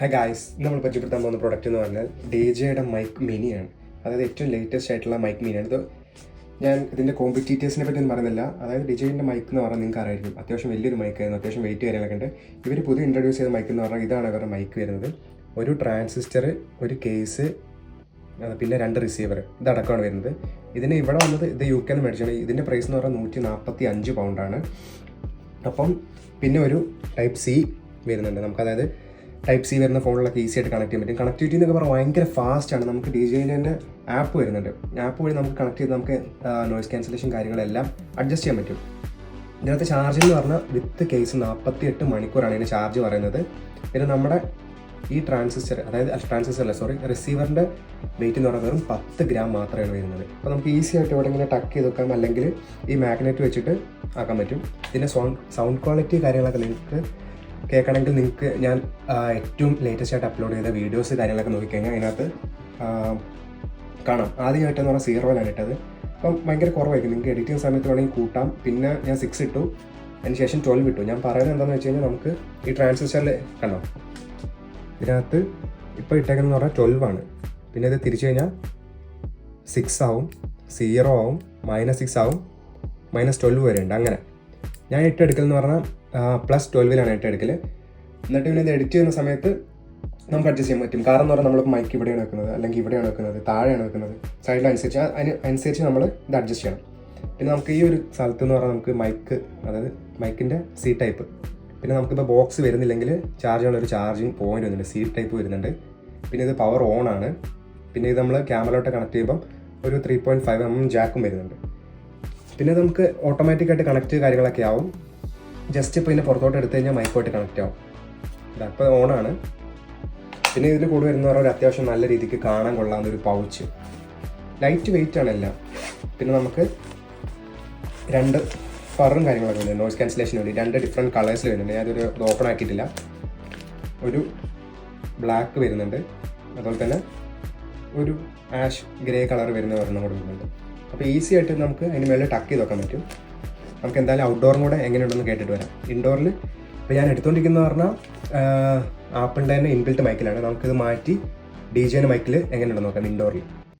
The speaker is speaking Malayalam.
ഹായ് ഗായ്സ്, നമ്മൾ പരിചയപ്പെടുത്താൻ പോകുന്ന പ്രൊഡക്റ്റ് എന്ന് പറഞ്ഞാൽ DJയുടെ മൈക്ക് മിനിയാണ്. അതായത് ഏറ്റവും ലേറ്റസ്റ്റ് ആയിട്ടുള്ള മൈക്ക് മിനിയാണ് ഇത്. ഞാൻ ഇതിൻ്റെ കോമ്പറ്റീറ്റേഴ്സിനെ പറ്റി ഒന്നും പറയുന്നില്ല. അതായത് DJയുടെ മൈക്ക് എന്ന് പറഞ്ഞാൽ നിങ്ങൾക്ക് അറിയായിരിക്കും, അത്യാവശ്യം വലിയൊരു മൈക്കായിരുന്നു, അത്യാവശ്യം വെയിറ്റ് കാര്യങ്ങളൊക്കെ ഉണ്ട്. ഇവർ പുതിയ ഇൻട്രൊഡ്യൂസ് ചെയ്ത മൈക്ക് എന്ന് പറഞ്ഞാൽ ഇതാണ് ഇവരുടെ മൈക്ക് വരുന്നത്. ഒരു ട്രാൻസിസ്റ്റർ, ഒരു കേസ്, പിന്നെ 2 റിസീവർ, ഇതടക്കമാണ് വരുന്നത്. ഇതിന് ഇവിടെ വന്നത് ഇത് UK നിന്ന് മേടിച്ചാണ്. ഇതിൻ്റെ പ്രൈസ് എന്ന് പറഞ്ഞാൽ 145 പൗണ്ടാണ്. അപ്പം പിന്നെ ഒരു ടൈപ്പ് C വരുന്നുണ്ട് നമുക്ക്. അതായത് ടൈപ്പ് C വരുന്ന ഫോണിലൊക്കെ ഈസി ആയിട്ട് കണക്ട് ചെയ്യാൻ പറ്റും. കണക്ടിവിറ്റി എന്നൊക്കെ പറഞ്ഞാൽ ഭയങ്കര ഫാസ്റ്റാണ്. നമുക്ക് DJൻ്റെ തന്നെ ആപ്പ് വരുന്നുണ്ട്. ആപ്പ് വഴി നമുക്ക് കണക്ട് ചെയ്ത് നമുക്ക് നോയ്സ് ക്യാൻസലേഷൻ കാര്യങ്ങളെല്ലാം അഡ്ജസ്റ്റ് ചെയ്യാൻ പറ്റും. ഇതിനകത്ത് ചാർജ് എന്ന് പറഞ്ഞാൽ വിത്ത് കേസ് 48 മണിക്കൂറാണ് ഇതിന് ചാർജ് പറയുന്നത്. പിന്നെ നമ്മുടെ ഈ റിസീവറിൻ്റെ വെയിറ്റ് എന്ന് പറയുന്നത് വെറും 10 ഗ്രാം മാത്രമാണ് വരുന്നത്. അപ്പോൾ നമുക്ക് ഈസി ആയിട്ട് ഇവിടെ ഇങ്ങനെ ടക്ക് ചെയ്ത് വെക്കാം, അല്ലെങ്കിൽ ഈ മാഗ്നറ്റ് വെച്ചിട്ട് ആക്കാൻ പറ്റും. ഇതിൻ്റെ സൗണ്ട് ക്വാളിറ്റി കാര്യങ്ങളൊക്കെ നിങ്ങൾക്ക് കേൾക്കണമെങ്കിൽ നിങ്ങൾക്ക് ഞാൻ ഏറ്റവും ലേറ്റസ്റ്റ് ആയിട്ട് അപ്ലോഡ് ചെയ്ത വീഡിയോസ് കാര്യങ്ങളൊക്കെ നോക്കിക്കഴിഞ്ഞാൽ അതിനകത്ത് കാണാം. ആദ്യമായിട്ടെന്ന് പറഞ്ഞാൽ 0 ഇട്ടത്. അപ്പം ഭയങ്കര കുറവായിരിക്കും. നിങ്ങൾക്ക് എഡിറ്റ് ചെയ്യുന്ന സമയത്ത് വേണമെങ്കിൽ കൂട്ടാം. പിന്നെ ഞാൻ 6 ഇട്ടു, അതിന് ശേഷം 12 ഇട്ടു. ഞാൻ പറയുന്നത് എന്താണെന്ന് വെച്ച് കഴിഞ്ഞാൽ, നമുക്ക് ഈ ട്രാൻസിസ്റ്ററിൽ കണ്ടോ, ഇതിനകത്ത് ഇപ്പോൾ ഇട്ടേക്കുന്നതെന്ന് പറഞ്ഞാൽ 12 ആണ്. പിന്നെ ഇത് തിരിച്ചു കഴിഞ്ഞാൽ 6 ആവും, 0 ആവും, -6 ആവും, -12 വരെ ഉണ്ട്. അങ്ങനെ ഞാൻ ഇട്ടെടുക്കലെന്ന് പറഞ്ഞാൽ +12 ഇട്ടെടുക്കൽ. എന്നിട്ട് പിന്നെ ഇത് എഡിറ്റ് ചെയ്യുന്ന സമയത്ത് നമുക്ക് അഡ്ജസ്റ്റ് ചെയ്യാൻ പറ്റും. കാരണം എന്ന് പറഞ്ഞാൽ നമ്മളിപ്പോൾ മൈക്ക് ഇവിടെയാണ് വെക്കുന്നത്, അല്ലെങ്കിൽ ഇവിടെയാണ് വെക്കുന്നത്, താഴെയാണ് വെക്കുന്നത്, സൈഡിലനുസരിച്ച് അതിനനുസരിച്ച് നമ്മൾ ഇത് അഡ്ജസ്റ്റ് ചെയ്യണം. പിന്നെ നമുക്ക് ഈ ഒരു സ്ഥലത്ത് എന്ന് പറഞ്ഞാൽ നമുക്ക് മൈക്ക്, അതായത് മൈക്കിൻ്റെ C ടൈപ്പ്, പിന്നെ നമുക്കിപ്പോൾ ബോക്സ് വരുന്നില്ലെങ്കിൽ ചാർജ് ചെയ്യാനുള്ള ഒരു ചാർജിങ് പോയിന്റ് വരുന്നുണ്ട്, C ടൈപ്പ് വരുന്നുണ്ട്. പിന്നെ ഇത് പവർ ഓൺ ആണ്. പിന്നെ ഇത് നമ്മൾ ക്യാമറയിലോട്ട് കണക്ട് ചെയ്യുമ്പം ഒരു 3.5 mm ജാക്കും വരുന്നുണ്ട്. പിന്നെ നമുക്ക് ഓട്ടോമാറ്റിക്കായിട്ട് കണക്റ്റ് കാര്യങ്ങളൊക്കെ ആവും. ജസ്റ്റ് ഇപ്പോൾ ഇതിനെ പുറത്തോട്ട് എടുത്തു കഴിഞ്ഞാൽ മൈക്കോട്ട് കണക്റ്റ് ആവും. ഇതപ്പോൾ ഓണാണ്. പിന്നെ ഇതിൽ കൂടെ വരുന്ന പറഞ്ഞാൽ അത്യാവശ്യം നല്ല രീതിക്ക് കാണാൻ കൊള്ളാവുന്ന ഒരു പൗച്ച്, ലൈറ്റ് വെയിറ്റ് ആണ് എല്ലാം. പിന്നെ നമുക്ക് 2 ഫറും കാര്യങ്ങളൊക്കെ ഉണ്ട് നോയ്സ് ക്യാൻസലേഷന് വേണ്ടി. 2 ഡിഫറെൻറ്റ് കളേഴ്സിൽ വരുന്നുണ്ട്. ഞാനതൊരു ഓപ്പൺ ആക്കിയിട്ടില്ല. ഒരു ബ്ലാക്ക് വരുന്നുണ്ട്, അതുപോലെ തന്നെ ഒരു ആഷ് ഗ്രേ കളർ വരുന്ന ഒരെണ്ണം കൂടെ വരുന്നുണ്ട്. അപ്പോൾ ഈസി ആയിട്ട് നമുക്ക് അതിന് മേലെ ടക്ക് ചെയ്ത് വെക്കാൻ പറ്റും. നമുക്ക് എന്തായാലും ഔട്ട്ഡോറും കൂടെ എങ്ങനെയുണ്ടെന്ന് കേട്ടിട്ട് വരാം. ഇൻഡോറിൽ ഇപ്പോൾ ഞാൻ എടുത്തുകൊണ്ടിരിക്കുന്നത് പറഞ്ഞാൽ ആപ്പിളിൻ്റെ തന്നെ ഇൻബിൽറ്റ് മൈക്കിലാണ്. നമുക്കിത് മാറ്റി DJയുടെ മൈക്കിൽ എങ്ങനെയുണ്ടെന്ന് നോക്കാം ഇൻഡോറിൽ.